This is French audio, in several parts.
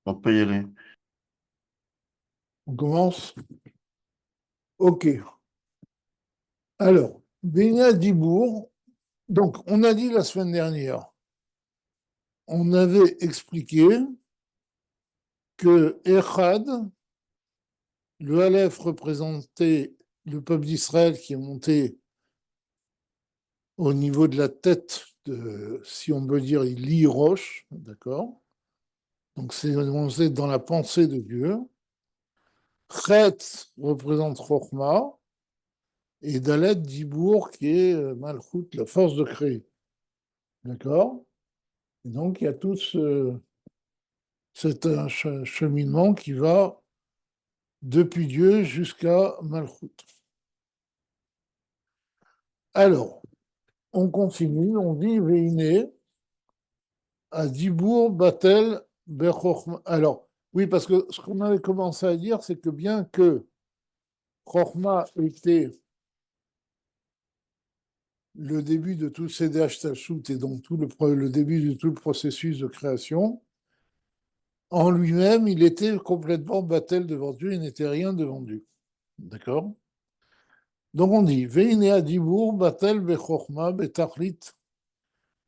On peut y aller. On commence? Ok. Alors, Bénia Dibourg, donc on a dit la semaine dernière, on avait expliqué que Echad, le Aleph représentait le peuple d'Israël qui est monté au niveau de la tête de, si on peut dire, l'Iroche, d'accord? Donc c'est on est dans la pensée de Dieu. Chet représente Chokhmah et Dalet Dibourg qui est Malchut, la force de créer, d'accord? Et donc il y a tout c'est un cheminement qui va depuis Dieu jusqu'à Malchut. Alors, on continue, on dit Veine à Dibour Batel Bechorma. Alors, oui, parce que ce qu'on avait commencé à dire, c'est que bien que Chorma était le début de tout CDH Talshut et donc le début de tout le processus de création, en lui-même, il était complètement Batel devant Dieu, il n'était rien devant Dieu. D'accord? Donc on dit, Veine Dibour, Batel, Bechorma, Betachlit.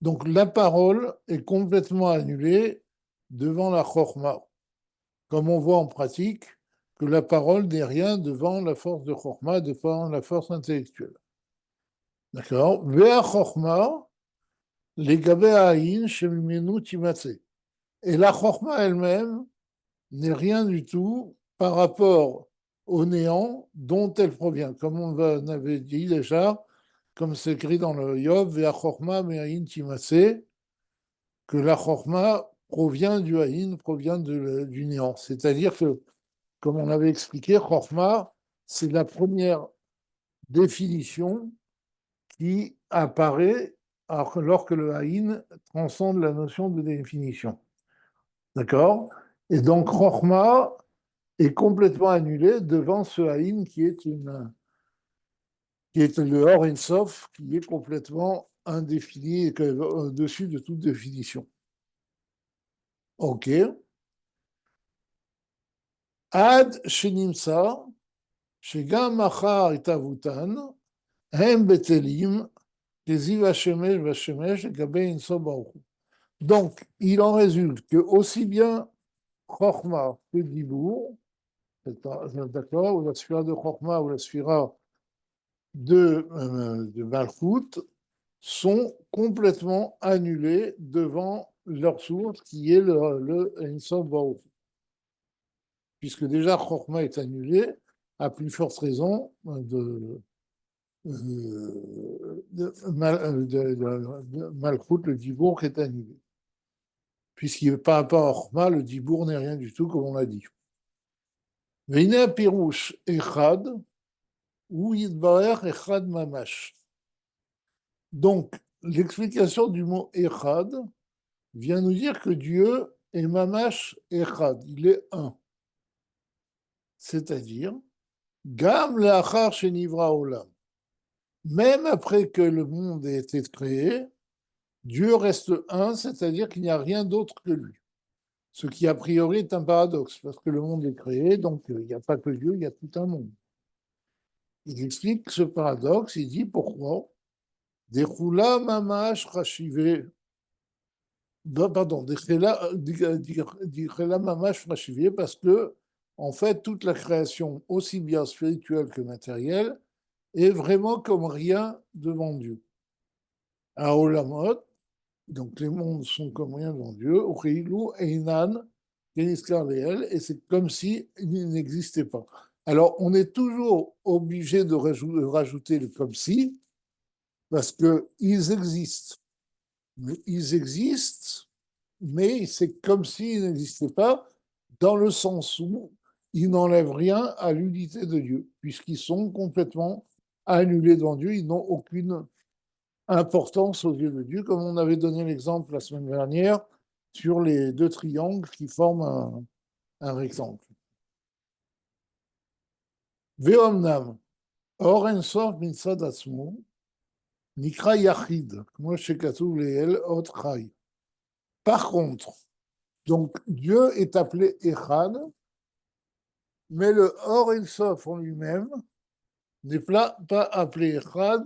Donc la parole est complètement annulée devant la Chorma. Comme on voit en pratique que la parole n'est rien devant la force de Chorma, devant la force intellectuelle. D'accord? Vea Chorma, les Aïn, Shemimenu Timatse. Et la Chorma elle-même n'est rien du tout par rapport au néant dont elle provient. Comme on avait dit déjà, comme c'est écrit dans le Yov, Vea Chorma Me'ayin Timatse, que la Chorma provient du Haïn, provient du néant. C'est-à-dire que, comme on avait expliqué, Chorma, c'est la première définition qui apparaît alors que le Haïn transcende la notion de définition. D'accord? Et donc, Chorma est complètement annulé devant ce Haïn qui est le Or Sof, qui est complètement indéfini et au-dessus de toute définition. Ok. Ad Shenimsa, שגם מחר התהוותן, הם בטלים, כזיו השמש והשמש לגבי אינסוף ברוך הוא. Donc, il en résulte que aussi bien Chokhmah que Dibour, d'accord, ou la sphira de Chokhmah ou la sphira de Malchut, sont complètement annulés devant leur source qui est le Ensof Baruch. Puisque déjà Chokhmah est annulé, à plus forte raison de Malchut, le Dibour qui est annulé. Puisqu'il par rapport à Chorma, le Dibour n'est rien du tout, comme on l'a dit. Vine Pirouche Echad, ou Yidbarer Echad Mamash. Donc, l'explication du mot Echad vient nous dire que Dieu est Mamash Echad, il est un. C'est-à-dire, Gam Leachar Shenivra Olam. Même après que le monde ait été créé, Dieu reste un, c'est-à-dire qu'il n'y a rien d'autre que lui. Ce qui, a priori, est un paradoxe, parce que le monde est créé, donc il n'y a pas que Dieu, il y a tout un monde. Il explique ce paradoxe, il dit pourquoi. Dechula mamash rashivé, pardon, Dechula mamash rashivé, parce que, en fait, toute la création, aussi bien spirituelle que matérielle, est vraiment comme rien devant Dieu. À Olamot, donc les mondes sont comme rien devant Dieu, Uchilu, Einan, et c'est comme si il n'existait pas. Alors, on est toujours obligé de rajouter le comme si, parce qu'ils existent. Mais ils existent, mais c'est comme s'ils n'existaient pas, dans le sens où ils n'enlèvent rien à l'unité de Dieu, puisqu'ils sont complètement annulés devant Dieu, ils n'ont aucune importance aux yeux de Dieu, comme on avait donné l'exemple la semaine dernière sur les deux triangles qui forment un rectangle. Ve'omnam, or en sof mitzad atzmo, nikra yachid, כמו שכתוב לאל אות חי. Par contre, Donc, Dieu est appelé Echad, mais le Or Ein Sof en lui-même n'est pas appelé Echad,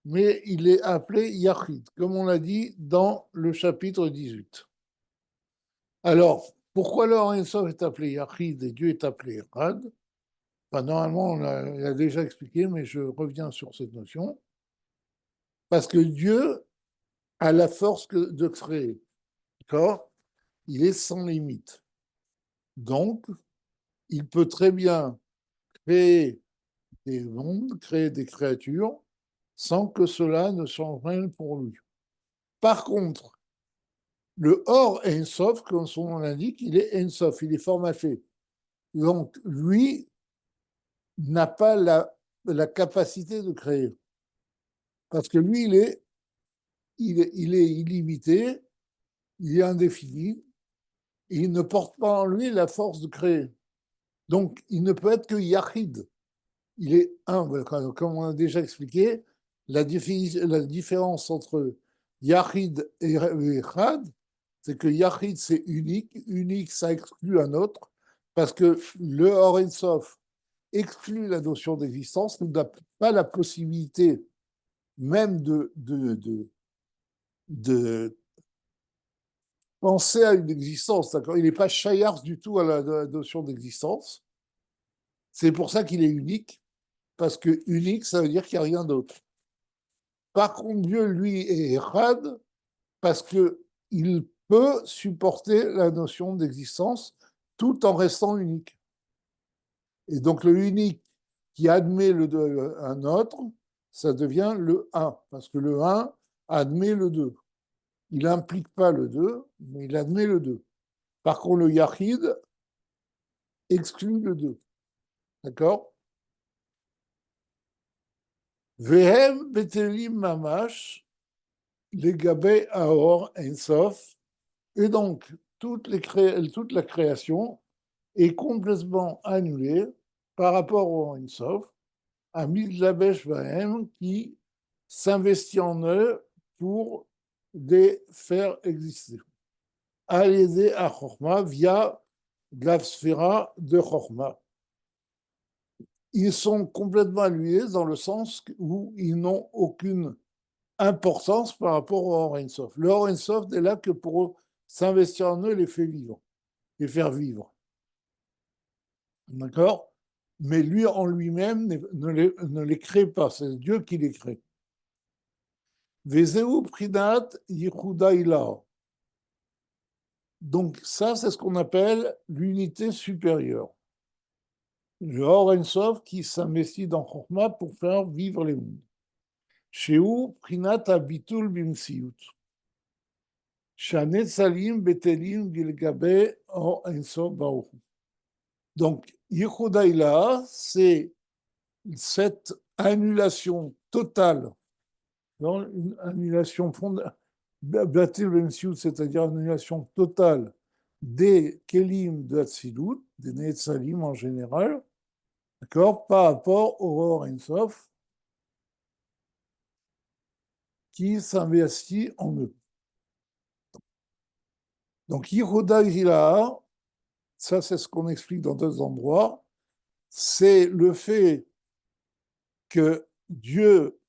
mais il est appelé Yachid, comme on l'a dit dans le chapitre 18. Alors, pourquoi le Or Ein Sof est appelé Yachid et Dieu est appelé Echad? Enfin, normalement, on l'a déjà expliqué, mais je reviens sur cette notion. Parce que Dieu a la force de créer. D'accord? Il est sans limite. Donc, il peut très bien créer des mondes, créer des créatures, sans que cela ne change rien pour lui. Par contre, le Or Ein Sof, comme son nom l'indique, il est Ein Sof, il est formaté. Donc, lui n'a pas la capacité de créer. Parce que lui, il est illimité, il est indéfini, et il ne porte pas en lui la force de créer. Donc, il ne peut être que Yachid. Il est un. Comme on a déjà expliqué, la différence entre Yachid et Echad, c'est que Yachid, c'est unique. Unique, ça exclut un autre, parce que le Or Ein Sof exclut la notion d'existence, nous n'a pas la possibilité même de penser à une existence. Il n'est pas chayars du tout à la notion d'existence. C'est pour ça qu'il est unique, parce que unique, ça veut dire qu'il n'y a rien d'autre. Par contre, Dieu, lui, est Echad, parce qu'il peut supporter la notion d'existence tout en restant unique. Et donc, le unique qui admet un autre, ça devient le un, parce que le un admet le deux. Il n'implique pas le deux, mais il admet le deux. Par contre, le Yachid exclut le deux. D'accord? Vehem betelim mamash, legabe aor ensof. Et donc, toute la création est complètement annulée par rapport au ensof, à Midlabesh Vahem qui s'investit en eux pour les faire exister. À l'aider à Chorma via la sphère de Chorma. Ils sont complètement annulés dans le sens où ils n'ont aucune importance par rapport au Or Ein Sof. Le Or Ein Sof n'est là que pour s'investir en eux et les faire vivre. Les faire vivre. D'accord? Mais lui en lui-même ne les crée pas, c'est Dieu qui les crée. Vezeu prinat yichuda ila. Donc ça, c'est ce qu'on appelle l'unité supérieure. Le Or Ein Sof qui s'investit dans Chokma pour faire vivre les mondes. Sheu prinat abitul bimsiut. Shanetzalim betelim gilgabe Or Ein Sof baruch. Donc, Yehuda Ila, c'est cette annulation totale, une annulation fondamentale, c'est-à-dire annulation totale des Kelim de Hatzilut, des Netzalim en général, d'accord, par rapport au Or Ein Sof, qui s'investit en eux. Donc, Yehuda Ila, ça c'est ce qu'on explique dans d'autres endroits, c'est le fait que Dieu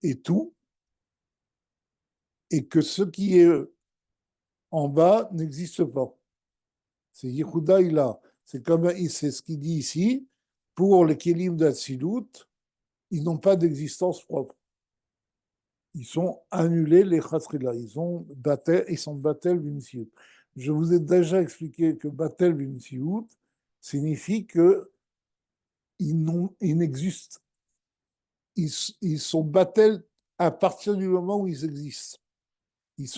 est tout et que ce qui est en bas n'existe pas. C'est Yehuda Ila. C'est ce qu'il dit ici. Pour les Kélim d'Atsilut, ils n'ont pas d'existence propre. Ils sont annulés, les Khatrila. Ils sont Batel Bimsiut. Je vous ai déjà expliqué que Batel Bimsiut signifie que ils n'existent. Ils sont Batel à partir du moment où ils existent. Ils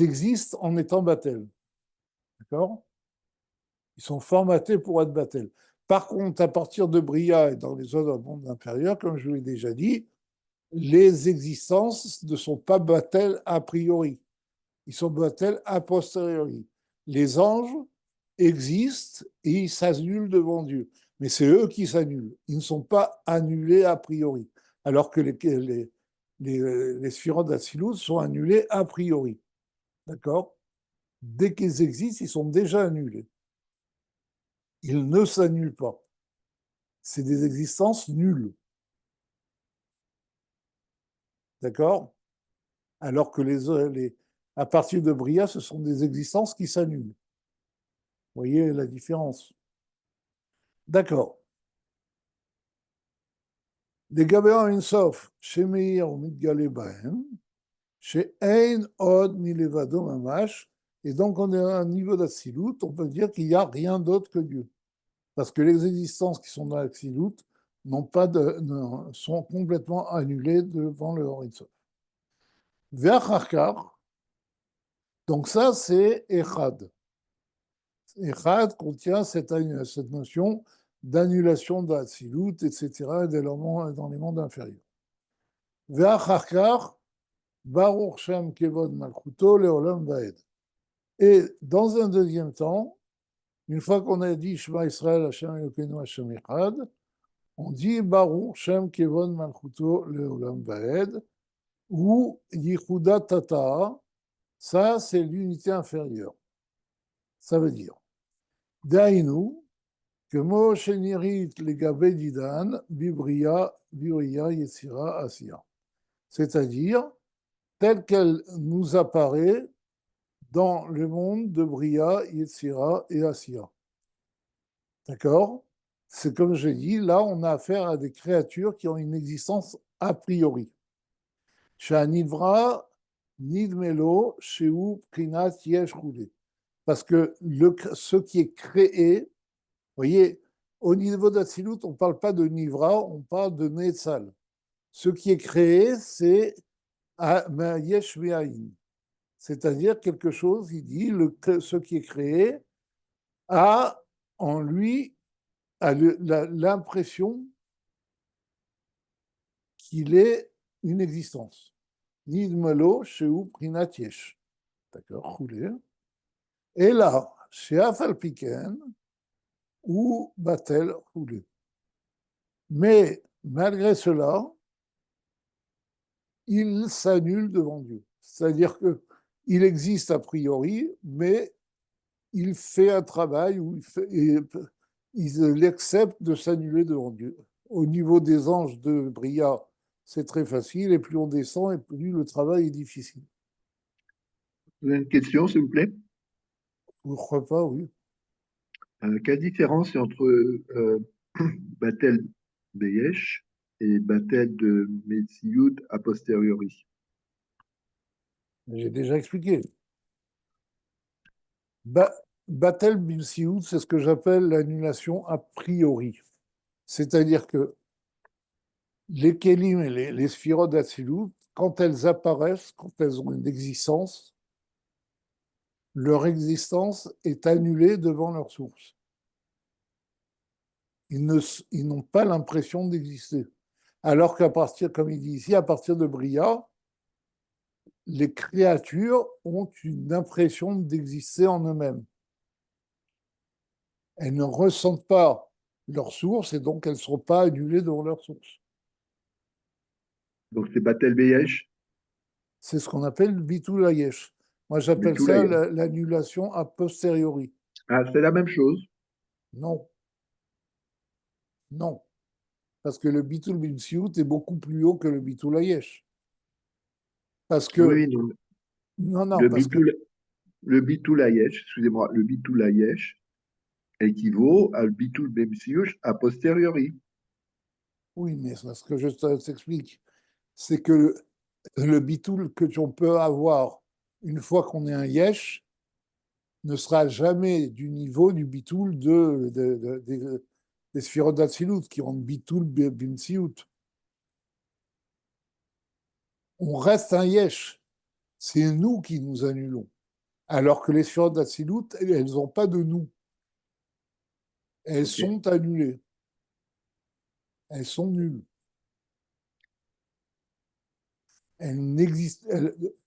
existent en étant Batel. D'accord? Ils sont formatés pour être Batel. Par contre, à partir de Bria et dans les autres mondes inférieurs, comme je l'ai déjà dit, les existences ne sont pas Batel a priori. Ils sont Batel a posteriori. Les anges existent et ils s'annulent devant Dieu. Mais c'est eux qui s'annulent. Ils ne sont pas annulés a priori. Alors que les sphirotes d'Atsilut sont annulés a priori. D'accord? Dès qu'ils existent, ils sont déjà annulés. Ils ne s'annulent pas. C'est des existences nulles. D'accord? Alors que à partir de Bria, ce sont des existences qui s'annulent. Vous voyez la différence? D'accord. לגבי האינסוף שמאיר ומתגלה בהם, שאין עוד מלבדו ממש, et donc on est à un niveau d'Atsilut, on peut dire qu'il n'y a rien d'autre que Dieu. Parce que les existences qui sont dans l'Atsilut sont complètement annulées devant le Horizon. Ve'acharkar, donc ça c'est Echad. Echad contient cette notion d'annulation d'Atsilut, etc., dans les mondes inférieurs. Ve'acharkar, Baruch Shem Kevod Malchuto Leolam Vaed. Et dans un deuxième temps, une fois qu'on a dit Shema Israël Hashem Elokeinu Hashem Echad, on dit Baruch Shem Kevod Malchuto Leolam Vaed, ou Yichuda Tata, ça c'est l'unité inférieure. Ça veut dire Dainu, que Mo Shenirit Legabe Didan, Bibria, Yetzira, Asiya. C'est-à-dire, telle qu'elle nous apparaît dans le monde de Bria, Yetzira et Asiya. D'accord? C'est comme j'ai dit, là, on a affaire à des créatures qui ont une existence a priori. Sha'anivra, nidmelo, sheu, prinat, yesh, roulé. Parce que ce qui est créé, vous voyez, au niveau d'Atsilut, on ne parle pas de Nivra, on parle de Netzal. Ce qui est créé, c'est Yesh Ve'ayin. C'est-à-dire quelque chose, il dit, ce qui est créé a en lui l'impression qu'il est une existence. Nidmelo, Sheu, Prinat Yesh. D'accord, roulé. Et là, chez Afalpiken, ou Batel, roulé. Mais malgré cela, il s'annule devant Dieu. C'est-à-dire qu'il existe a priori, mais il fait un travail où il accepte de s'annuler devant Dieu. Au niveau des anges de Bria, c'est très facile, et plus on descend, et plus le travail est difficile. Vous avez une question, s'il vous plaît? Je ne crois pas, oui. Quelle différence est entre Batel Beyesh et Batel de Metsioud a posteriori? J'ai déjà expliqué. Batel bin Sioud, c'est ce que j'appelle l'annulation a priori. C'est-à-dire que les Kélim et les sphirotes d'Atsilut, quand elles apparaissent, quand elles ont une existence, leur existence est annulée devant leur source. Ils n'ont pas l'impression d'exister. Alors qu'à partir, comme il dit ici, à partir de Bria, les créatures ont une impression d'exister en eux-mêmes. Elles ne ressentent pas leur source et donc elles ne seront pas annulées devant leur source. Donc c'est Batel Beyesh, C'est ce qu'on appelle le bitul hayesh. Moi, j'appelle ça Betulayesh. l'annulation a posteriori. Ah, c'est la même chose. Non, non. Parce que le bitul binsiout est beaucoup plus haut que le bitul hayesh. Parce que, Oui, non. non, non, Le parce que, Bitul, le Bitulayesh, excusez-moi, le Bitulayesh équivaut à le Bitul Bemsiush a posteriori. oui, mais ce que je t'explique, c'est que le bitul que on peut avoir une fois qu'on est un yesh ne sera jamais du niveau du bitul des sphirotes d'Atsilut qui ont bitul bimsiut. On reste un yesh. C'est nous qui nous annulons. Alors que les sphirotes d'Atsilut, elles n'ont pas de nous. Elles Ok, sont annulées. Elles sont nulles. Elles n'existent,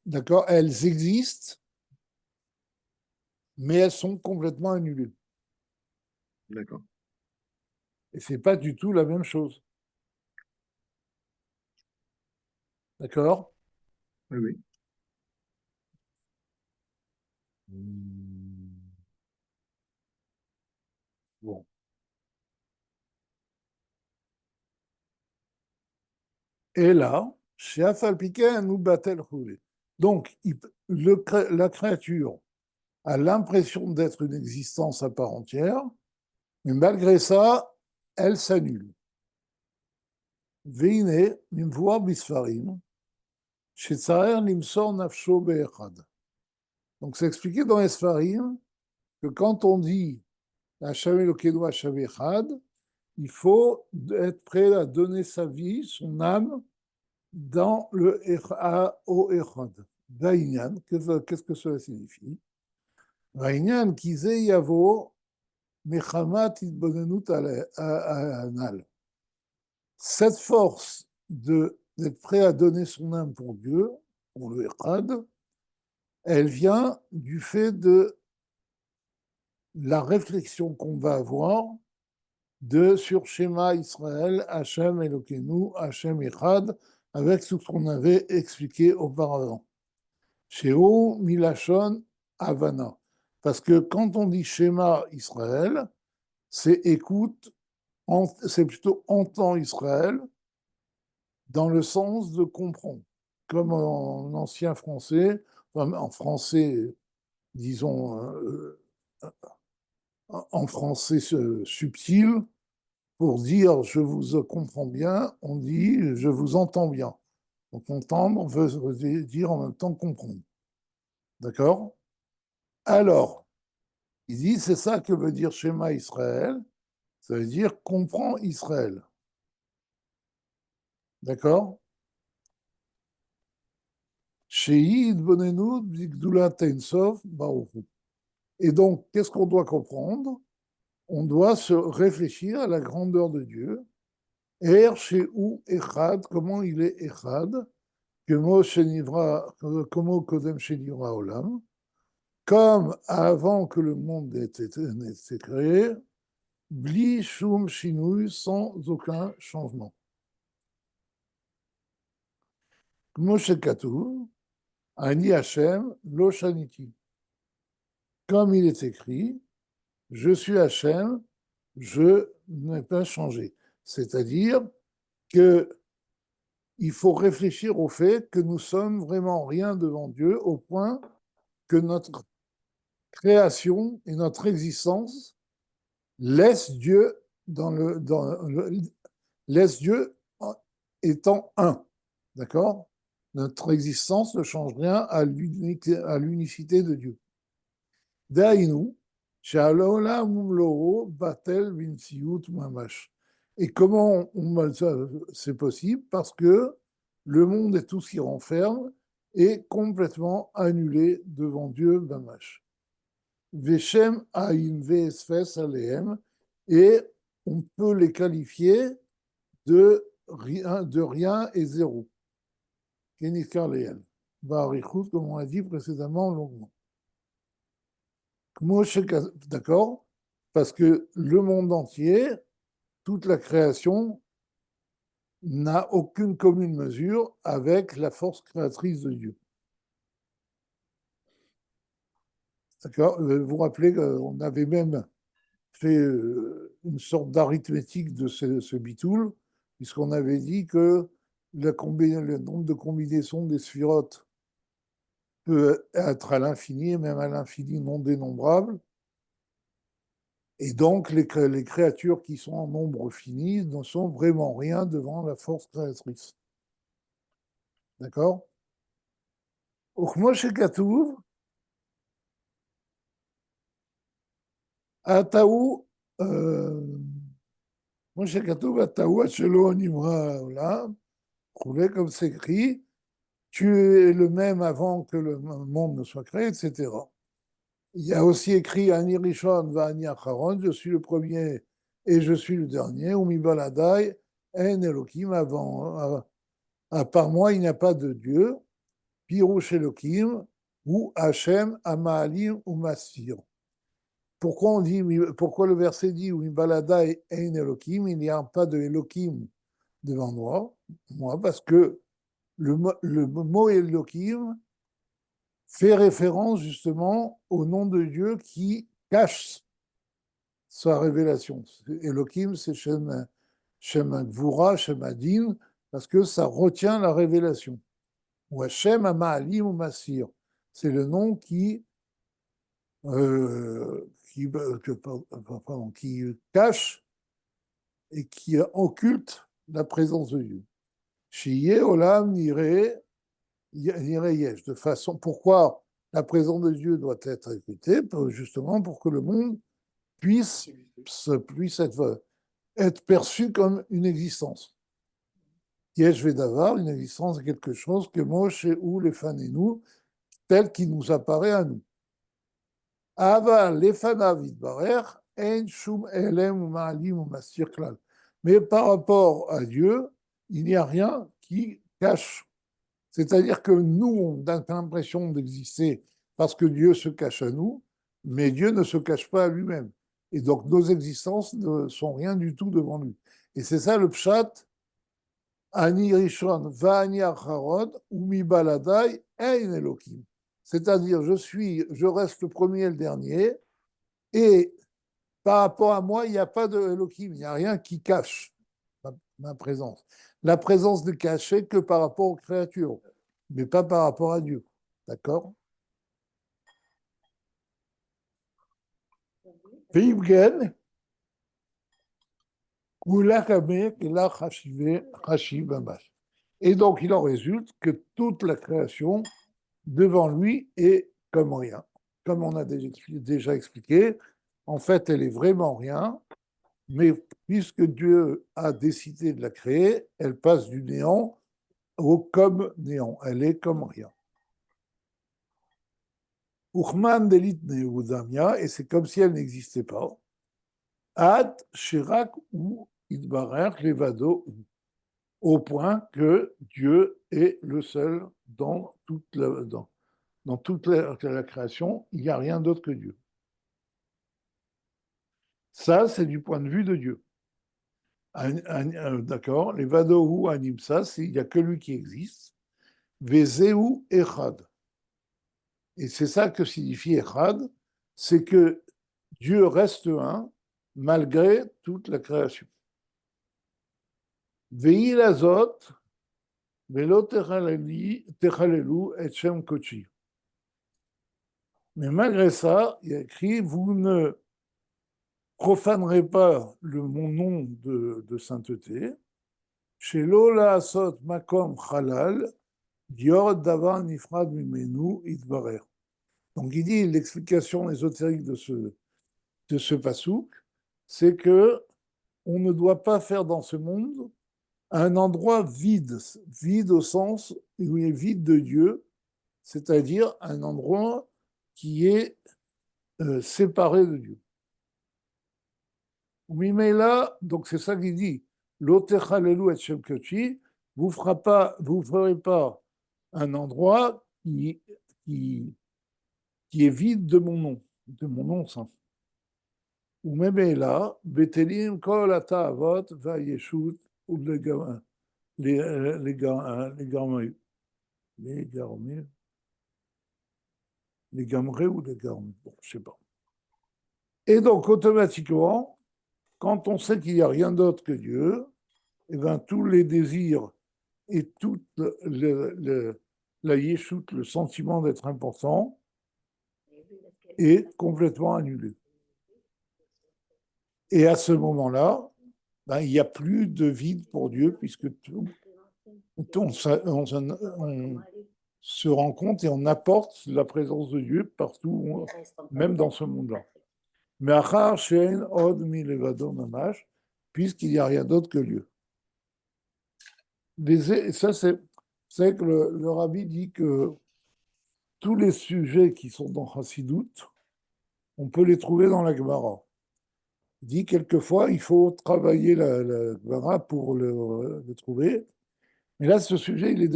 d'accord, elles existent, mais elles sont complètement annulées. d'accord. Et c'est pas du tout la même chose. D'accord? Oui, oui. Bon. Et là, chez Afalpiken, nous battel roulé. Donc, la créature a l'impression d'être une existence à part entière, mais malgré ça, elle s'annule. Veine, nimvoa bisfarim, shetzarer nimsor nafsho be'echad. Donc, c'est expliqué dans les Sfarim que quand on dit Hashem Elokeinu Hashem Echad, il faut être prêt à donner sa vie, son âme, dans le au Echad. Vaïnian, qu'est-ce que cela signifie? Vaïnian, Kizé Yavo, Mechamat Idbonenut Anal. Cette force d'être prêt à donner son âme pour Dieu, pour le Echad, elle vient du fait de la réflexion qu'on va avoir sur Shema Israël, Hachem Elokeinu, Hachem Echad, avec ce qu'on avait expliqué auparavant. Sheo Milachon Havana. Parce que quand on dit Shema Israël, c'est écoute, c'est plutôt entend Israël, dans le sens de comprendre. Comme en ancien français, en français, disons, en français subtil, pour dire je vous comprends bien, on dit je vous entends bien. Donc entendre veut dire en même temps comprendre. D'accord? Alors, il dit c'est ça que veut dire schéma Israël, ça veut dire comprends Israël. D'accord? Shehi Bonenu Bigdula Tensov Baruchu. Et donc, qu'est-ce qu'on doit comprendre? On doit se réfléchir à la grandeur de Dieu. Er Shehu Echad, comment il est Echad, comme Kodem Shenivra Olam, comme avant que le monde ait été créé, Bli Shum Shinui, sans aucun changement. Moshe Katuv, Ani Hashem, Lo Shaniti. Comme il est écrit, je suis Hashem, je n'ai pas changé. C'est-à-dire que il faut réfléchir au fait que nous sommes vraiment rien devant Dieu, au point que notre création et notre existence laissent Dieu laisse Dieu étant un. D'accord? Notre existence ne change rien à l'unicité de Dieu. Dainu, batel mamash. Et comment c'est possible? Parce que le monde et tout ce qui renferme est complètement annulé devant Dieu, mamash. Veshem aïn vesfes alehem, et on peut les qualifier de rien et zéro. Kenikar lehen. Barichut, comme on a dit précédemment longuement. D'accord? Parce que le monde entier, toute la création, n'a aucune commune mesure avec la force créatrice de Dieu. D'accord? Vous vous rappelez qu'on avait même fait une sorte d'arithmétique de ce bitoul, puisqu'on avait dit que le nombre de combinaisons des sphirotes peut être à l'infini, même à l'infini non dénombrable. Et donc, les créatures qui sont en nombre fini ne sont vraiment rien devant la force créatrice. D'accord? Moshe Katuv, Ataou, Moshe Katuv, Ataou, Achelo, Nimra, Olam, comme c'est écrit, tu es le même avant que le monde ne soit créé, etc. Il y a aussi écrit Ani Rishon va Ani Acharon, je suis le premier et je suis le dernier, ou Mi Baladai, En Elohim, à part moi, il n'y a pas de Dieu, Pirouche Elohim, ou Hachem, Amaalim, ou Masir. Pourquoi le verset dit ou Mi Baladai, En Elohim, il n'y a pas de Elohim devant moi, parce que le mot Elohim fait référence justement au nom de Dieu qui cache sa révélation. Elohim, c'est Shem Gvura, Shem Adin, parce que ça retient la révélation. Ou Hashem Ama'alim ou Masir. C'est le nom qui cache et qui occulte la présence de Dieu. Shiye Olam Nire Yesh. De façon, pourquoi la présence de Dieu doit être écoutée? Justement pour que le monde puisse être perçu comme une existence. Yesh Vedavar, une existence de quelque chose que Moshe ou les Fanenu, tel qu'il nous apparaît à nous. Ava lefanav yitbarer, ein shum elem ou ma'alim ou mastir klal. Mais par rapport à Dieu, il n'y a rien qui cache. C'est-à-dire que nous, on a l'impression d'exister parce que Dieu se cache à nous, mais Dieu ne se cache pas à lui-même. Et donc nos existences ne sont rien du tout devant lui. Et c'est ça le pshat, ani rishon va'ani acharod, umi baladai ein elokim. C'est-à-dire, je reste le premier et le dernier, et par rapport à moi, il n'y a pas de Elohim, il n'y a rien qui cache ma présence. La présence n'est cachée que par rapport aux créatures, mais pas par rapport à Dieu. D'accord? Et donc, il en résulte que toute la création devant lui est comme rien. Comme on a déjà expliqué, en fait, elle est vraiment rien, mais puisque Dieu a décidé de la créer, elle passe du néant au comme néant. Elle est comme rien. Uchman delit neudamia, et c'est comme si elle n'existait pas. Ad shirak ou idbarer levado, au point que Dieu est le seul dans toute la création, il n'y a rien d'autre que Dieu. Ça, c'est du point de vue de Dieu. D'accord, les Vadohu Animsa, il n'y a que lui qui existe. Vezeu Echad. Et c'est ça que signifie Echad, c'est que Dieu reste un malgré toute la création. Veil azot, velo techalelu et shem kochi. Mais malgré ça, il y a écrit, vous ne profanerez pas mon nom de sainteté. Chez Lola Asot Makom Halal, Dior Davar Nifrad Mimenu Itbarer. Donc il dit l'explication ésotérique de ce pasouk, c'est que on ne doit pas faire dans ce monde un endroit vide, vide au sens où il est vide de Dieu, c'est-à-dire un endroit qui est séparé de Dieu. Mimela, donc c'est ça qu'il dit, l'otechalelu et shemkachi, vous ferez pas un endroit qui est vide de mon nom saint. Ou même là, Betelim kol atavot va yeshut ou les gamrés ou les gamrés, bon, je sais pas. Et donc, automatiquement, quand on sait qu'il n'y a rien d'autre que Dieu, et bien, tous les désirs et toute la yeshut, le sentiment d'être important, est complètement annulé. Et à ce moment-là, ben, il n'y a plus de vide pour Dieu, puisque on se rend compte et on apporte la présence de Dieu partout, même dans ce monde-là. Mais achar she'en od mi levado mamash, puisqu'il n'y a rien d'autre que Dieu. Ça, c'est que le rabbi dit que tous les sujets qui sont dans Chassidut, on peut les trouver dans la Gemara. Il dit quelquefois, il faut travailler la Gemara pour le trouver. Mais là, ce sujet, il est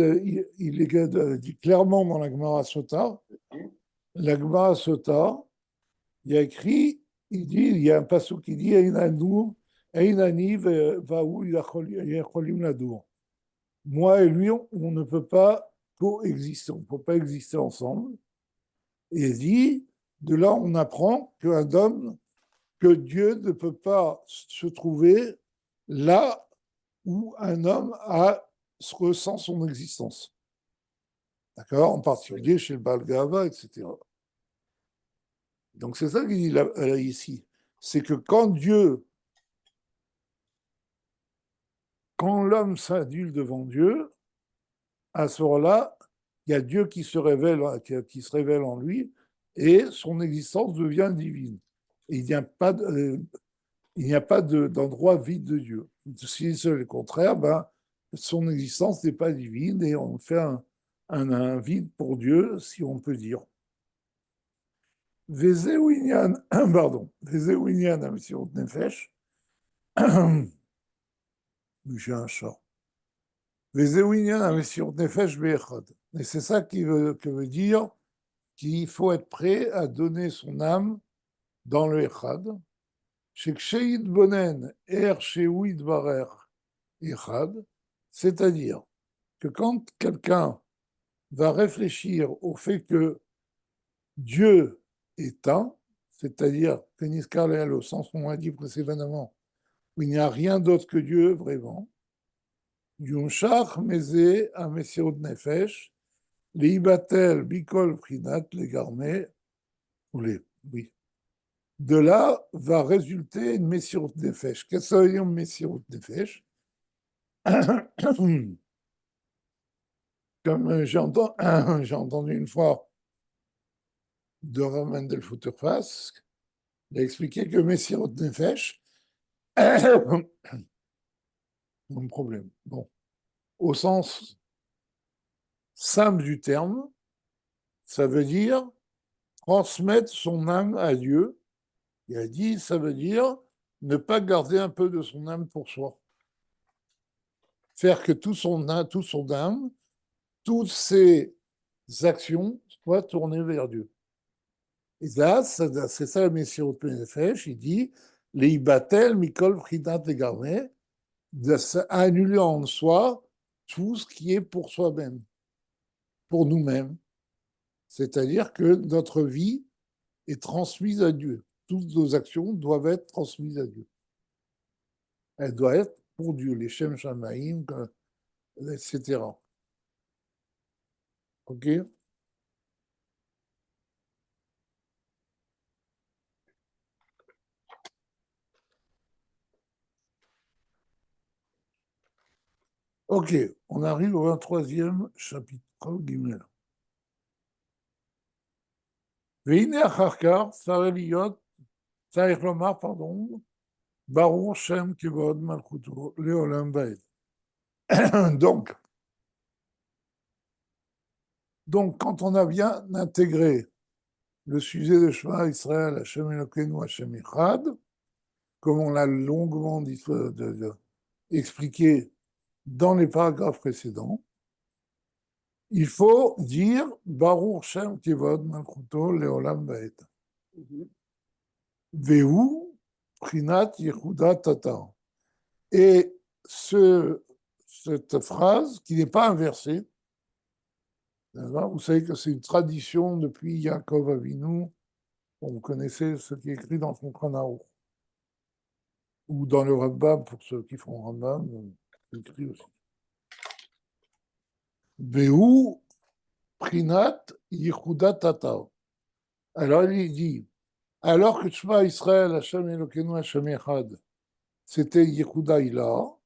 dit clairement dans la Gemara Sota. La Gemara Sota, il y a écrit, il y a un passage qui dit Einani vaou yacholim ladour. moi et lui, on ne peut pas coexister, on ne peut pas exister ensemble. Et il dit, de là, on apprend qu'un homme, que Dieu ne peut pas se trouver là où un homme ressent son existence. D'accord? En particulier chez le Baal Gava, etc. Donc c'est ça qu'il dit là, ici. C'est que quand l'homme s'adule devant Dieu, à ce moment-là, il y a Dieu qui se révèle, qui se révèle en lui, et son existence devient divine. Et il n'y a pas d'endroit vide de Dieu. Si c'est le contraire, ben, son existence n'est pas divine et on fait un vide pour Dieu, si on peut dire. Vezeu inyan, pardon, Vezeu inyan המסירות נפש, j'ai un chat. Vezeu inyan המסירות נפש באחד. Et c'est ça que veut dire qu'il faut être prêt à donner son âme dans le Echad. שכשיתבונן איך שהוא יתברך אחד, c'est-à-dire que quand quelqu'un va réfléchir au fait que Dieu est un, c'est-à-dire que Niskar au sens qu'on a dit précédemment, où il n'y a rien d'autre que Dieu vraiment, Yunshach Meze a Messiot Nefesh, les Ibatel Bikol Prinat, les Garmets, ou les. Oui. De là va résulter une Messiot Nefesh. Qu'est-ce que ça veut dire Messiot Nefesh? Comme j'ai entendu une fois de Roman Del Futurfas, il a expliqué que Messiot Nefesh, mon problème. Bon, au sens simple du terme, ça veut dire transmettre son âme à Dieu. Il a dit, ça veut dire ne pas garder un peu de son âme pour soi. Faire que tout son âme, toutes ses actions soient tournées vers Dieu. Et là, c'est ça le Messie au Nefesh, il dit, les ibatel, mikol, fridat, les annuler en soi tout ce qui est pour soi-même, pour nous-mêmes. C'est-à-dire que notre vie est transmise à Dieu. Toutes nos actions doivent être transmises à Dieu. Elles doivent être pour Dieu, les Shem Shamaïm, etc. OK? OK, on arrive au 23e chapitre, Gimel. והנה אחר כך צריך לומר, pardon, ברור שם כבוד מלכותו לעולם ועד. Donc, quand on a bien intégré le sujet de Shema Israël, Hashem Elokeinu, Hashem Echad, comme on l'a longuement expliqué dans les paragraphes précédents, il faut dire Baruch Shem Kivod Malchuto Leolam Vaed. Vehu Prinat Yehuda Tatar. Et cette phrase, qui n'est pas inversée, vous savez que c'est une tradition depuis Yaakov Avinu, vous connaissez ce qui est écrit dans son Shulchan ou dans le Rambam, pour ceux qui font Rambam, c'est écrit aussi. Vehu Prinat Yehuda Tatar. Alors il dit, alors que Shema Israël, Hashem Elokeinu, Hashem Echad, c'était Yehuda Ilah,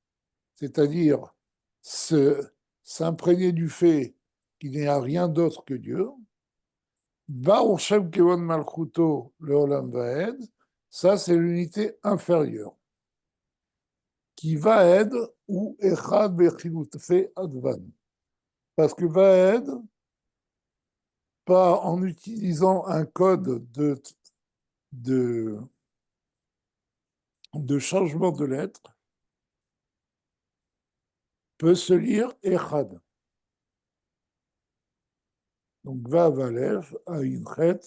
c'est-à-dire s'imprégner du fait qu'il n'y a rien d'autre que Dieu. Baruch Shem Kevon Malchuto Leolam Vaed, ça c'est l'unité inférieure, qui Vaed ou Echad Bechilut fait Advan. Parce que Vaed, pas en utilisant un code de changement de lettres, peut se lire Echad. Donc Vav Aleph, Aïn Chet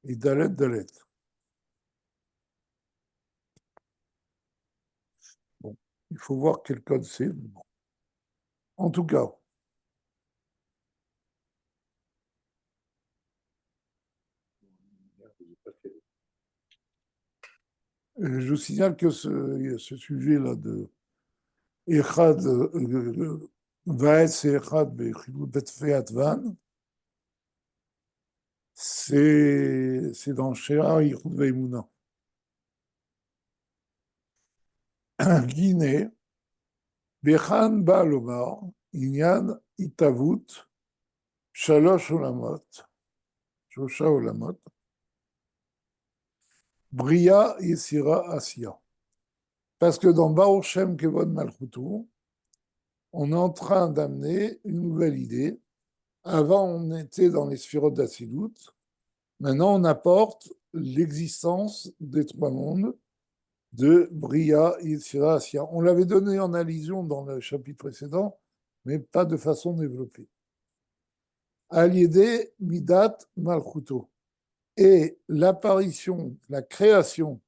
et Dalet Dalet. Bon, il faut voir quel code c'est. Bon. En tout cas, je vous signale que ce sujet-là de Echad, Vaetz et Echad, Betfeat Van, c'est dans Shera Yichud Veimuna. Guinée, Bechan Baalomar, Inyan Itavut, Shalosh Olamot, Shosha Olamot, Bria Yesira Asia. Parce que dans Baruch Shem Kevod Malchutu, on est en train d'amener une nouvelle idée. Avant, on était dans les sphirotes d'Atsilut. Maintenant, on apporte l'existence des trois mondes de Bria, Yetzira, Asya. On l'avait donné en allusion dans le chapitre précédent, mais pas de façon développée. Aliédé, Midat, Malchuto. Et l'apparition, la création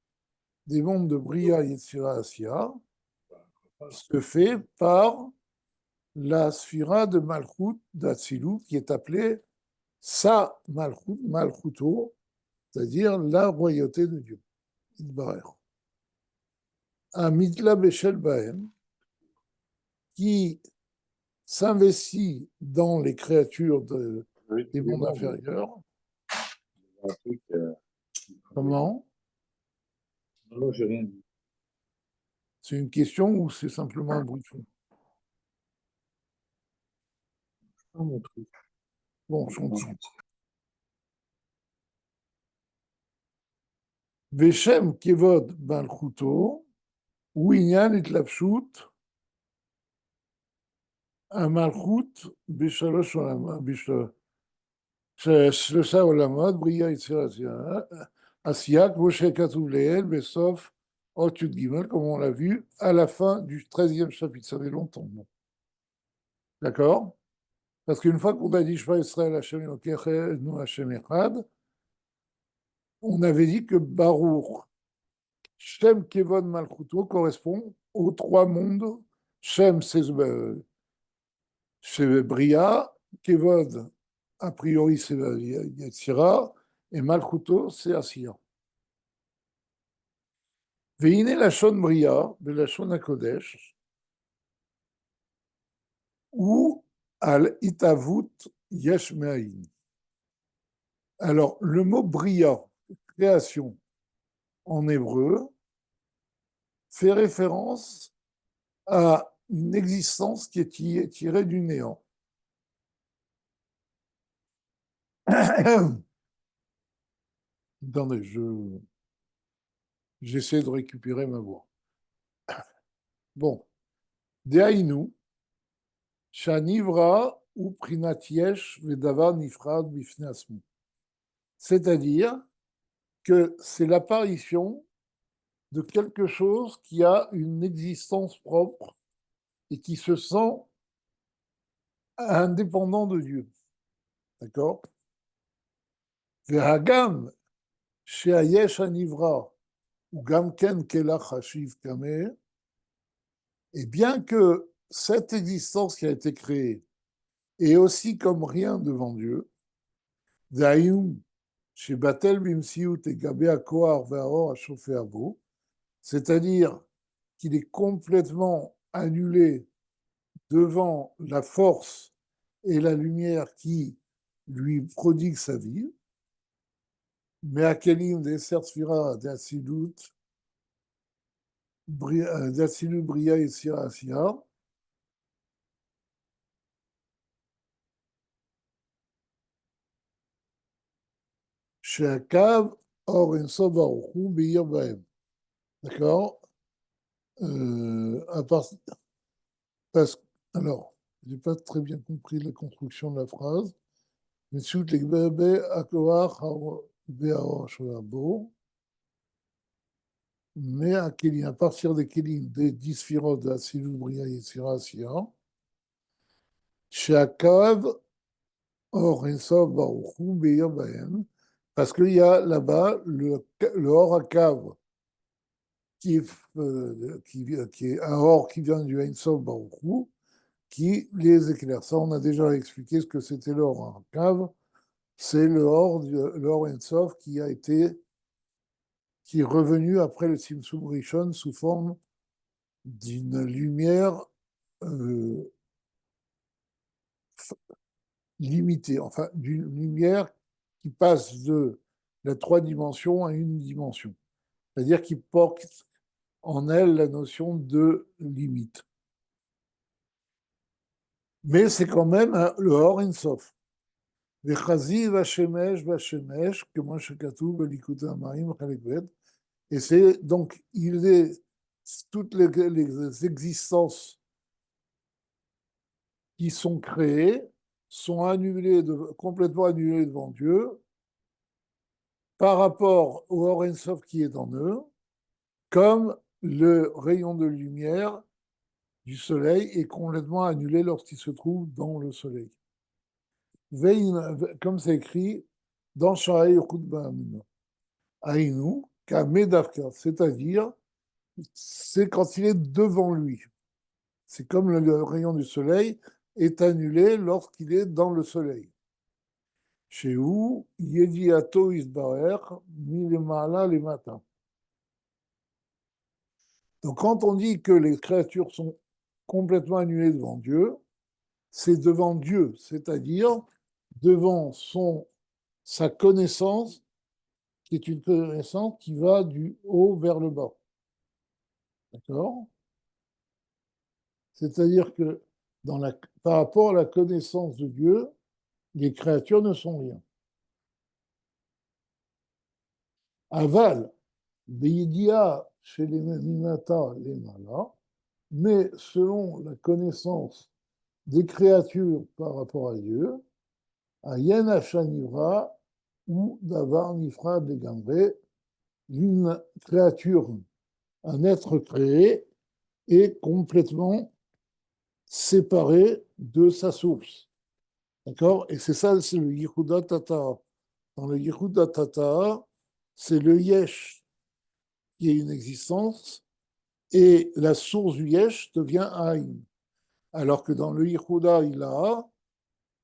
des mondes de Bria, Yetzira, Asya se fait par la sphira de Malchut d'Atsilut, qui est appelée Sa Malchut, Malchuto, c'est-à-dire la royauté de Dieu. Un Mitla Beshel Bahem, qui s'investit dans les créatures des mondes inférieurs. Un truc, Comment? non, j'ai rien dit. C'est une question ou c'est simplement un bruit de fond? Pas mon truc. Bon, je continue. Veshem Kevod Malchuto, Winyan Itlapshut, המלכות בשלוש עולמות, שלושה עולמות, בריאה, יצירה, עשייה, כמו שכתוב לעיל, בסוף אות י"ג, comme on l'a vu, à la fin du 13e chapitre. Ça fait longtemps, non? D'accord? Parce qu'une fois qu'on a dit Shema Israël Hashem Elokechem Hashem Echad, on avait dit que Baruch, Shem Kevod Malchuto correspond aux trois mondes. Shem, c'est Bria, Kevod, a priori, c'est Yetzira, et Malchuto, c'est Asiya. Veine la Shon Bria, de la Shon Kodesh, ou al Itavut Yesh Me'ain. Alors, le mot Bria, création, en hébreu, fait référence à une existence qui est tirée du néant. Attendez, j'essaie de récupérer ma voix. Bon, Deainu, Shanivra ou Prinat Yesh Vedavar Nifrad Bifnasmu. C'est-à-dire que c'est l'apparition de quelque chose qui a une existence propre et qui se sent indépendant de Dieu. D'accord? Vehagam Sheayesh Anivra ou Gamken Kelach Hashiv Kameh, et bien que cette existence qui a été créée est aussi comme rien devant Dieu, Daïm chez Batel Bimsiut et Gabé Akoar Ve'aror Ashofé Abo, c'est-à-dire qu'il est complètement annulé devant la force et la lumière qui lui prodigue sa vie, mais à Kelim des Sphira d'Atsilut, Bria et Sira Asya, Shakav Or Enso Baruchu Beir Bahem. D'accord? Alors, je n'ai pas très bien compris la construction de la phrase. Mais à partir des Kélim, des 10 sphirotes de Atsilut, Bria, Yetzira, Asiya, Shakav Or Ensof Baruch Hu Beir Bahem, parce qu'il y a là-bas le Or Akav, qui est un Or qui vient du Ensof Baruch Hu, qui les éclaire. Ça, on a déjà expliqué ce que c'était l'or en cave. C'est l'or Ensof qui est revenu après le Tzimtzum Rishon sous forme d'une lumière euh, limitée, enfin d'une lumière qui passe de la 3 dimensions à une dimension, c'est-à-dire qui porte en elle la notion de limite. Mais c'est quand même le Or Ensof. Vechazi Vashemesh Vashemesh, comme Shekatu Belikutei Hamayim Chelek Bet. Et c'est donc, toutes les existences qui sont créées sont complètement annulées devant Dieu par rapport au Or Ensof qui est en eux, comme le rayon de lumière du soleil est complètement annulé lorsqu'il se trouve dans le soleil. Comme c'est écrit dans Sha'ai Chut Aïnou, Kamedavka, c'est-à-dire c'est quand il est devant lui. C'est comme le rayon du soleil est annulé lorsqu'il est dans le soleil. Chez où Yediato Isbarer, Milemala les matins. Donc quand on dit que les créatures sont complètement annulées devant Dieu, c'est devant Dieu, c'est-à-dire devant sa connaissance, qui est une connaissance qui va du haut vers le bas. D'accord? C'est-à-dire que par rapport à la connaissance de Dieu, les créatures ne sont rien. Aval, Beidia chez les Minata, les Mala, mais selon la connaissance des créatures par rapport à Dieu, Ayen Hachanivra ou Davar Nifra Begambre, une créature, un être créé, est complètement séparé de sa source. D'accord? Et c'est ça, c'est le Yehuda Tata. Dans le Yehuda Tata, c'est le Yesh qui est une existence, et la source du Yesh devient Aïn. Alors que dans le Yehuda Ilaha,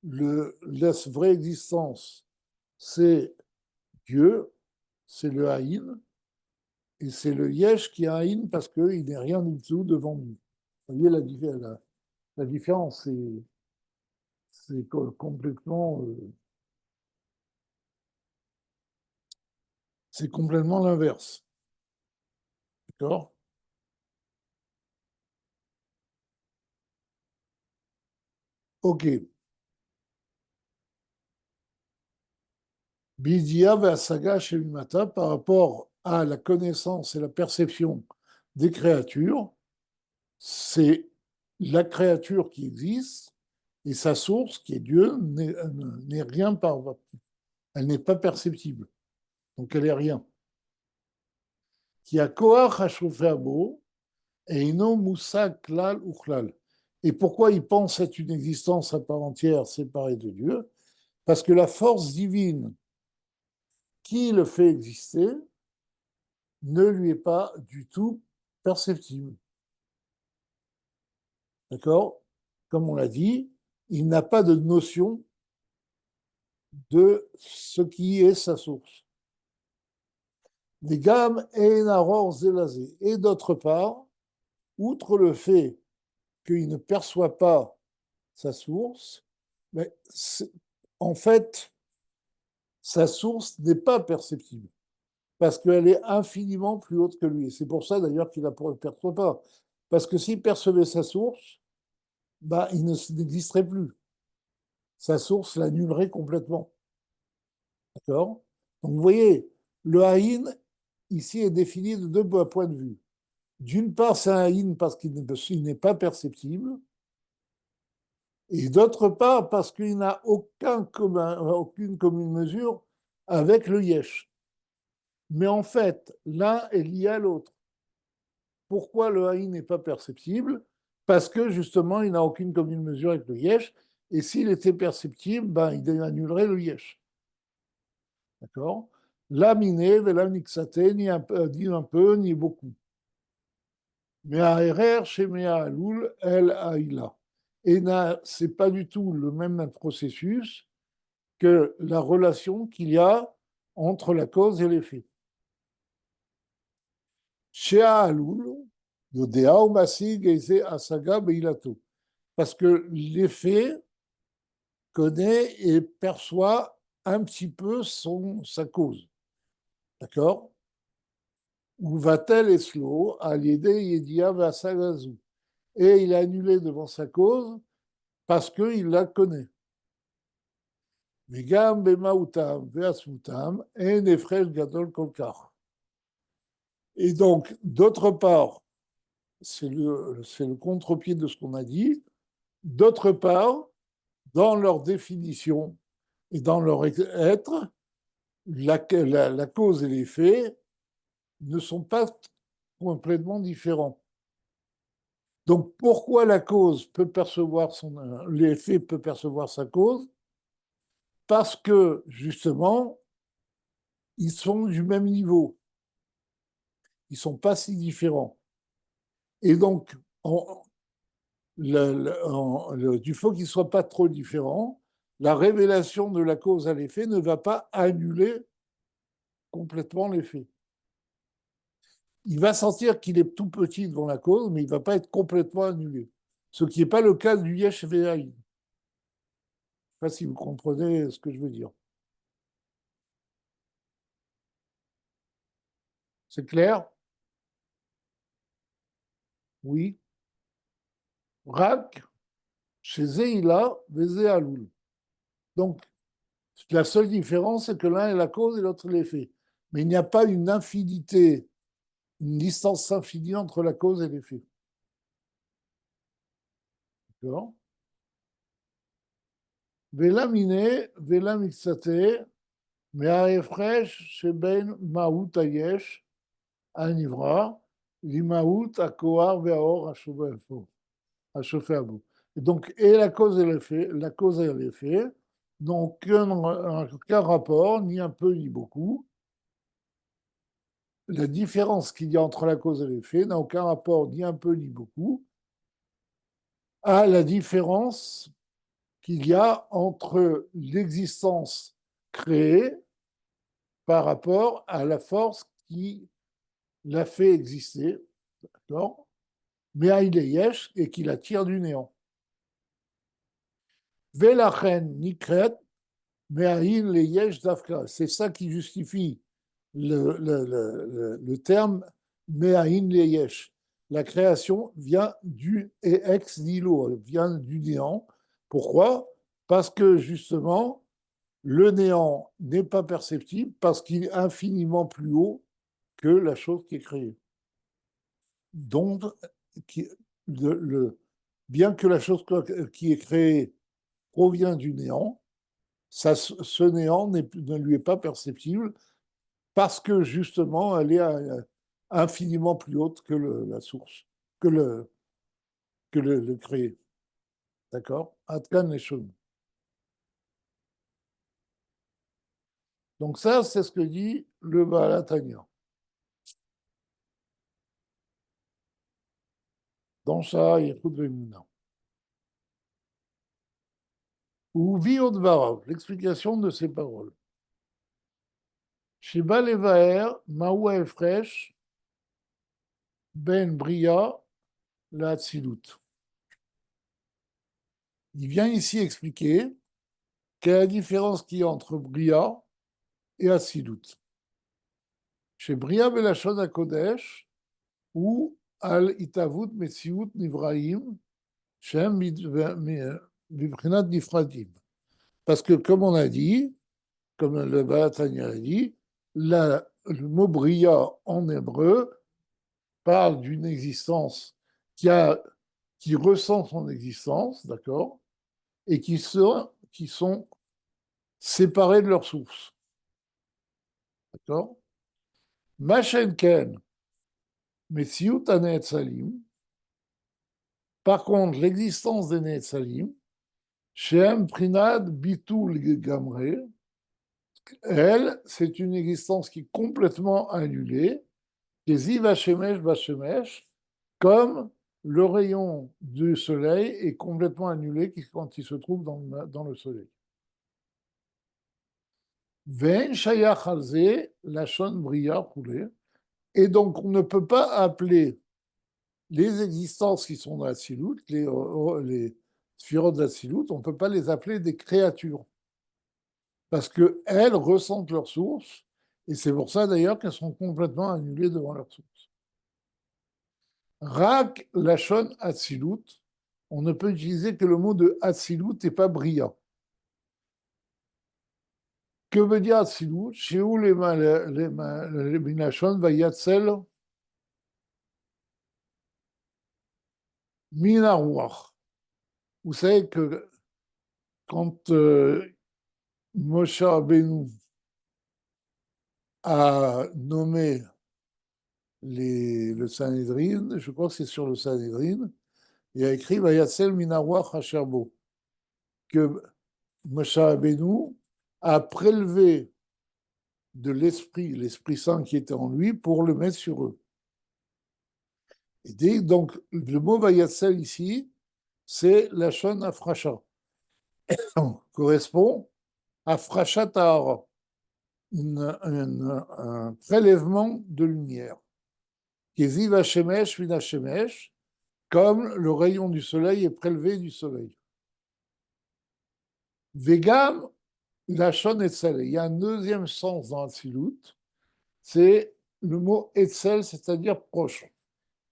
la vraie existence, c'est Dieu, c'est le Aïn, et c'est le Yesh qui est Aïn parce qu'il n'est rien du tout devant nous. Vous voyez la différence, c'est complètement, c'est complètement l'inverse. D'accord? Ok. Bidia Vasaga Shemimata par rapport à la connaissance et la perception des créatures, c'est la créature qui existe et sa source, qui est Dieu, n'est rien par. Elle n'est pas perceptible. Donc elle est rien. Qui a Koach Hashofeabo et Ino Moussa Klal Uchlal. Et pourquoi il pense être une existence à part entière séparée de Dieu? Parce que la force divine qui le fait exister ne lui est pas du tout perceptible. D'accord? Comme on l'a dit, il n'a pas de notion de ce qui est sa source. Des gammes et naror zelazé. Et d'autre part, outre le fait qu'il ne perçoit pas sa source, mais en fait, sa source n'est pas perceptible parce qu'elle est infiniment plus haute que lui. C'est pour ça d'ailleurs qu'il ne la perçoit pas. Parce que s'il percevait sa source, bah, il n'existerait plus. Sa source l'annulerait complètement. D'accord? Donc vous voyez, le haïn, ici, est défini de deux points de vue. D'une part, c'est un haïn parce qu'il n'est pas perceptible, et d'autre part, parce qu'il n'a aucune commune mesure avec le yesh. Mais en fait, l'un est lié à l'autre. Pourquoi le haïn n'est pas perceptible? Parce que justement, il n'a aucune commune mesure avec le yesh, et s'il était perceptible, ben, il annulerait le yesh. D'accord? La miné, la mixate, ni un peu, ni beaucoup. Mais à RR, chez Mea Aloul, elle Aïla. et ce n'est pas du tout le même processus que la relation qu'il y a entre la cause et l'effet. Parce que l'effet connaît et perçoit un petit peu sa cause. D'accord? Ou va-t-elle eslo à l'idée yedia vasagazu. Et il est annulé devant sa cause parce qu'il la connaît. וגם במהותם ועצמותם אין הפרש גדול כל כך. Et donc, d'autre part, c'est le contre-pied de ce qu'on a dit, d'autre part, dans leur définition et dans leur être, la cause et l'effet ne sont pas complètement différents. Donc, pourquoi la cause peut percevoir l'effet peut percevoir sa cause? Parce que, justement, ils sont du même niveau. Ils ne sont pas si différents. Et donc, du fait qu'ils ne soient pas trop différents, la révélation de la cause à l'effet ne va pas annuler complètement l'effet. Il va sentir qu'il est tout petit devant la cause, mais il ne va pas être complètement annulé. Ce qui n'est pas le cas du Yesh Ve'aïn. Je ne sais pas si vous comprenez ce que je veux dire. C'est clair? Oui. Rak, chez Zeila, Vezé Aloul. Donc, la seule différence, c'est que l'un est la cause et l'autre l'effet. Mais il n'y a pas une infinité, une distance infinie entre la cause et l'effet. D'accord? Vela mine, vela mixate, מההפרש שבין מהות היש הנברא למהות הכוח והאור השופע בו. Donc, et la cause et l'effet n'ont aucun rapport, ni un peu ni beaucoup. La différence qu'il y a entre la cause et l'effet n'a aucun rapport, ni un peu ni beaucoup, à la différence qu'il y a entre l'existence créée par rapport à la force qui l'a fait exister, d'accord, mais à yesh et qui la tire du néant. Velachen nikret, mais à yesh dafka. C'est ça qui justifie le terme Me'ahin Leyesh. La création vient du ex nihilo, vient du néant. Pourquoi? Parce que justement, le néant n'est pas perceptible parce qu'il est infiniment plus haut que la chose qui est créée. Donc, bien que la chose qui est créée provient du néant, ce néant ne lui est pas perceptible parce que justement, elle est infiniment plus haute que la source, que le créé. D'accord? Atkan les choses. Donc ça, c'est ce que dit le Baal Tanya. Dans ça, il y a tout de Vemina. Ou Viodvarav, l'explication de ces paroles. Chez Balevaer, Maoua Efresh, Ben Bria, la Tzilut. Il vient ici expliquer quelle est la différence qu'il y a entre Bria et Atzilut. Chez Bria Belashon HaKodesh, ou Al Itavut Metziut Nivraim, Shem Vivchinat Nifradim. Parce que, comme on a dit, comme le Balatania a dit, le mot Bria en hébreu parle d'une existence qui ressent son existence, d'accord, et qui sont séparés de leur source. D'accord? Machenken, Metziut Neetzalim. Par contre, l'existence des Neetzalim, Shem Prinad Bitul Gamre, elle, c'est une existence qui est complètement annulée, les Ivashemesh Vashemesh, comme le rayon du soleil est complètement annulé quand il se trouve dans le soleil. Ve'en shayach al ze lashon bria roulé. Et donc, on ne peut pas appeler les existences qui sont dans la Silout, les sphirotes de la Silout, on ne peut pas les appeler des créatures. Parce qu'elles ressentent leur source, et c'est pour ça d'ailleurs qu'elles sont complètement annulées devant leur source. Rak lachon Atsilut, on ne peut utiliser que le mot de Atsilut et pas Bria. Que veut dire Atsilut? Chez où les Minachon va Yatzel Minarouach. Vous savez que quand Moshe Rabbeinu a nommé le Sanhédrin, je crois que c'est sur le Sanhédrin, il a écrit Vayatzel Minarouach Hacherbo, que Moshe Rabbeinu a prélevé de l'Esprit Saint qui était en lui, pour le mettre sur eux. Et donc, le mot Vayatzel ici, c'est la Shon Afracha. Correspond à Frachat Tahara, un prélèvement de lumière. Keziv Hashemesh min Hashemesh, comme le rayon du soleil est prélevé du soleil. Vegam Lachon Etzel. Il y a un deuxième sens dans Atzilut, c'est le mot Etzel, c'est-à-dire proche.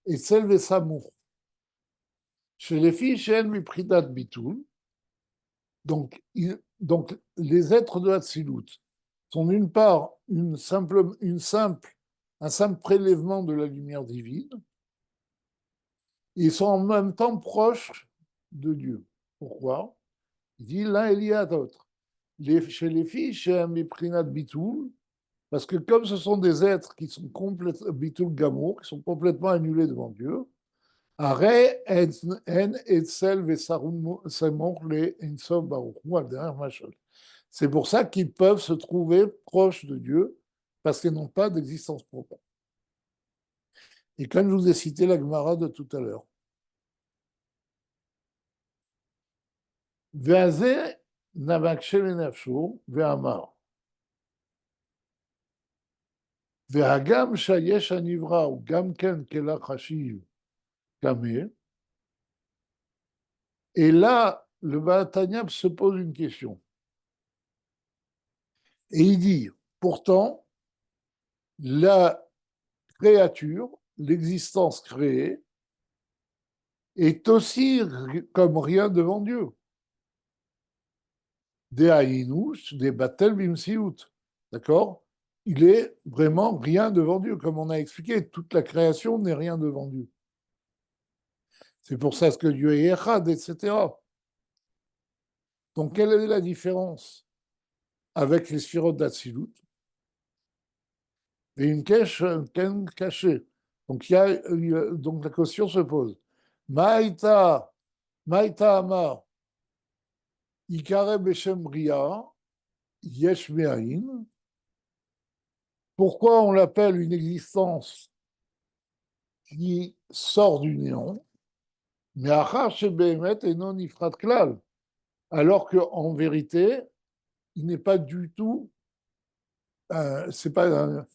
Etzel Vesamour. Chez les filles, chez elles, Mipridat Bitoul. Donc, les êtres de Atzilut sont d'une part un simple prélèvement de la lumière divine, ils sont en même temps proches de Dieu. Pourquoi? Il dit l'un est lié à l'autre. Chez les filles, chez un méprinat Bitoul, parce que comme ce sont des êtres qui sont complètement Bitoul Gamour, qui sont complètement annulés devant Dieu, Aré en etzel vesarum semor le ensof baruch hu. C'est pour ça qu'ils peuvent se trouver proches de Dieu, parce qu'ils n'ont pas d'existence propre. Et comme je vous ai cité la Gemara de tout à l'heure, Ve'azeh navakshe lenafsho ve'amar. Ve'hagam shayesh anivra ou gam ken kelach hashiv kameh. Et là, le Baal Tanya se pose une question. Et il dit, pourtant, la créature, l'existence créée, est aussi comme rien devant Dieu. Des haïnous, des batel bimsiout. D'accord? Il est vraiment rien devant Dieu. Comme on a expliqué, toute la création n'est rien devant Dieu. C'est pour ça que Dieu est Echad, etc. Donc, quelle est la différence avec les sphirotes d'Atsilut et une cache cachée? Donc, donc la question se pose. Maïta Amar, Ikare Beshem Ria, Yesh Me'ain. Pourquoi on l'appelle une existence qui sort du néant? Mais Achar Shebehemet et non Ifrat Klal. Alors qu'en vérité, il n'est pas du tout, c'est pas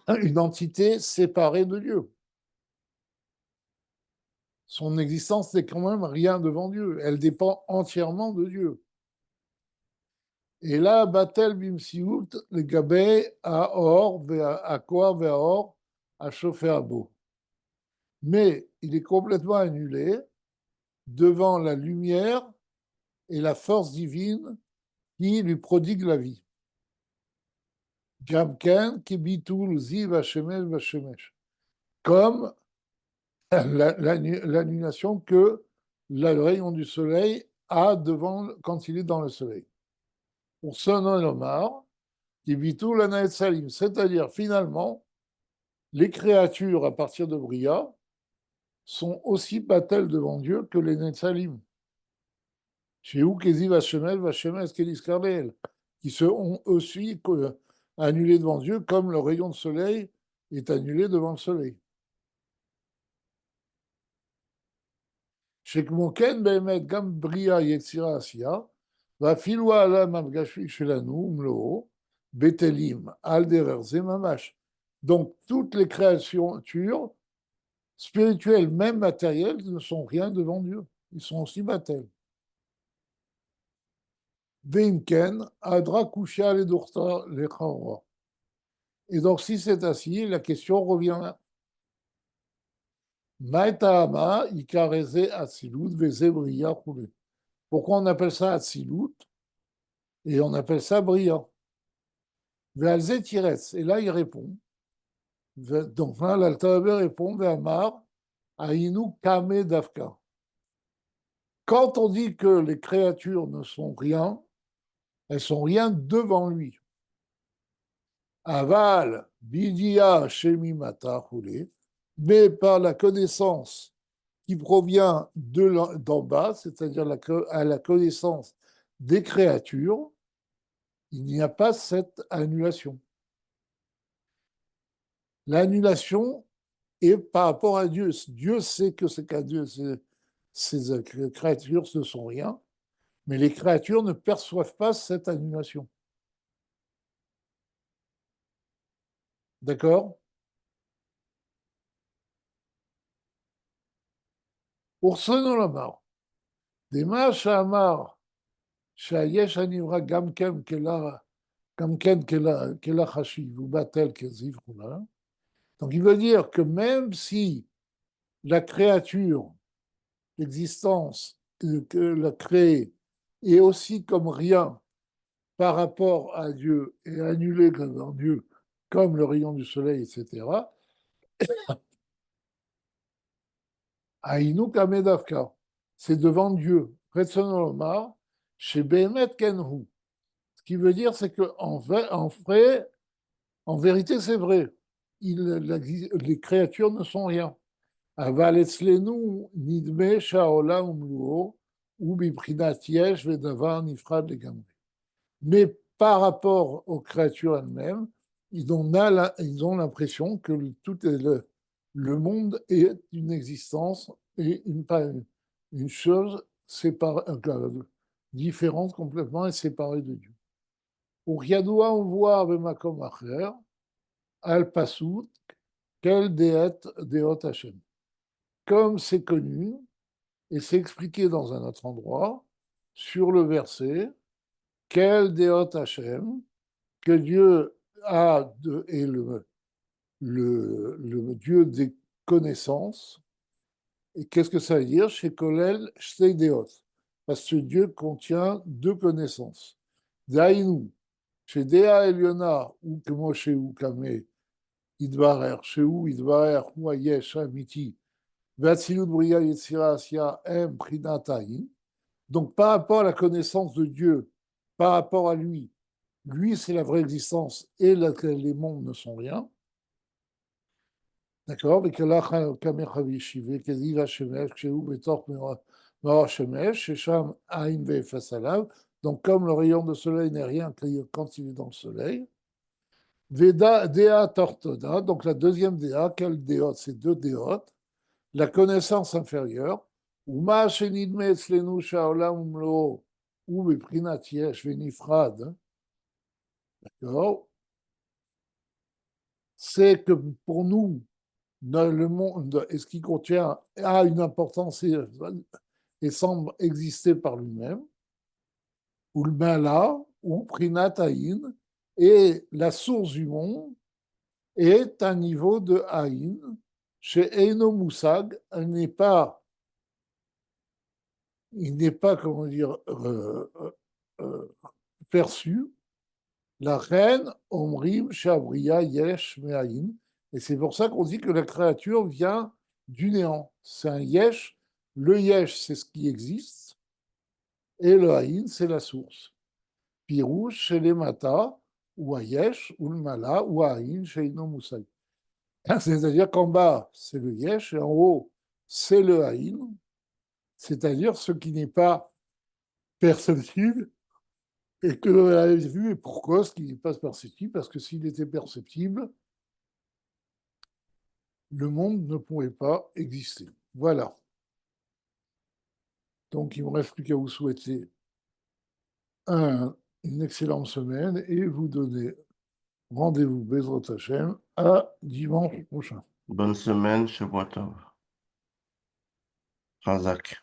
une entité séparée de Dieu. Son existence n'est quand même rien devant Dieu. Elle dépend entièrement de Dieu. Et là, Batel Bimsiout, le Gabé, à Or, à quoi, vers Or, à chauffer à beau. Mais il est complètement annulé devant la lumière et la force divine qui lui prodigue la vie. Gamken, Kibitul, Zi, Vachemesh, Vachemesh. Comme l'annulation que le rayon du soleil a devant quand il est dans le soleil. Pour Sonon Omar, Kibitul, Anaet Salim. C'est-à-dire, finalement, les créatures à partir de Bria sont aussi battelles devant Dieu que les Netzalim. Chez où Kezi Vachemesh, Kélis Karneel, qui sont aussi annulés devant Dieu comme le rayon de soleil est annulé devant le soleil. שכמו כן באמת גם בריאה, יצירה, עשייה, ואפילו העולם המגשמי שלנו ומלואו, בטלים, על דרך זה ממש. Donc, toutes les créatures spirituelles, même matérielles, ne sont rien devant Dieu. Ils sont aussi battels. ואם כן, הדרה קושיה לדורתה לכאורה. Et donc, si c'est ainsi, la question revient là. Maïtama, Ikareze, Atsilut, Vezebria, Koulé. Pourquoi on appelle ça Atsilut et on appelle ça brillant? Vealze Tirets. Et là, il répond. Donc là, l'Altaber répond Veamar, Aïnou Kame Dafka. Quand on dit que les créatures ne sont rien, elles sont rien devant lui. Aval, Bidia, Shemi Mata, Koulé. Mais par la connaissance qui provient d'en bas, c'est-à-dire à la connaissance des créatures, il n'y a pas cette annulation. L'annulation est par rapport à Dieu. Dieu sait que c'est qu'à Dieu, ces créatures ne sont rien, mais les créatures ne perçoivent pas cette annulation. D'accord? Ursono Lamar. Dema Shamar, Shayesh Anivra Gamkem Kela. Donc, il veut dire que même si la créature, l'existence que la créée, est aussi comme rien par rapport à Dieu et annulée dans Dieu, comme le rayon du soleil, etc., Aïnou Kamedavka, c'est devant Dieu. Retsonolomar, chez Behemet Kenhu. Ce qui veut dire, c'est qu'en vrai, en vérité, c'est vrai. Les créatures ne sont rien. Aval etzlenu nidme sha'olam umluo ou bibrinat yesh vedavar nifrad legamri. Mais par rapport aux créatures elles-mêmes, ils ont l'impression que tout le monde est une existence et une chose différente complètement et séparée de Dieu. Pour Yadoua, on voit avec Makom Acher, Al Passout, quel déot Hashem. Comme c'est connu, et c'est expliqué dans un autre endroit, sur le verset, quel déot Hashem, que Dieu est le Dieu des connaissances. Et qu'est-ce que ça veut dire? Chez Kolel, Shtei Deot. Parce que Dieu contient deux connaissances. Daïnou, chez Dea Eliona, ou Kemo Sheu Kame, Idbarer, Sheu Idbarer, ou Ayesh Amiti, Vatsilut Bria Yetzira Asya, Em Prinataïn. Donc, par rapport à la connaissance de Dieu, par rapport à lui, c'est la vraie existence et les mondes ne sont rien. D'accord? Donc, comme le rayon de soleil n'est rien quand il est dans le soleil. Veda, Dea Tortoda, donc la deuxième Dea, quelle déote? C'est deux déotes. La connaissance inférieure. Uma Shenidme Etzlenu Shaolam Umlo, ou Beprinat Yesh Venifrad. D'accord? C'est que pour nous, le monde et ce qui contient a une importance et semble exister par lui-même, ou le mala, ou prinataïn, et la source du monde est un niveau de haïn. Chez Eino Moussag, il n'est pas, comment dire, perçu. La reine, Omrim, Shabria, Yesh, Mehaïn. Et c'est pour ça qu'on dit que la créature vient du néant. C'est un Yesh. Le Yesh, c'est ce qui existe. Et le Haïn, c'est la source. Pirouche, chez les Mata, ou à Yesh, ou le Mala, ou à Haïn, chez Ino Moussaï. C'est-à-dire qu'en bas, c'est le Yesh, et en haut, c'est le Haïn. C'est-à-dire ce qui n'est pas perceptible et que l'on a vu. Et pourquoi ce qui n'est pas perceptible? Parce que s'il était perceptible, le monde ne pourrait pas exister. Voilà. Donc, il ne me reste plus qu'à vous souhaiter une excellente semaine et vous donner rendez-vous, Bezrat Hashem, à dimanche prochain. Bonne semaine, Shabbat Tov. Razak.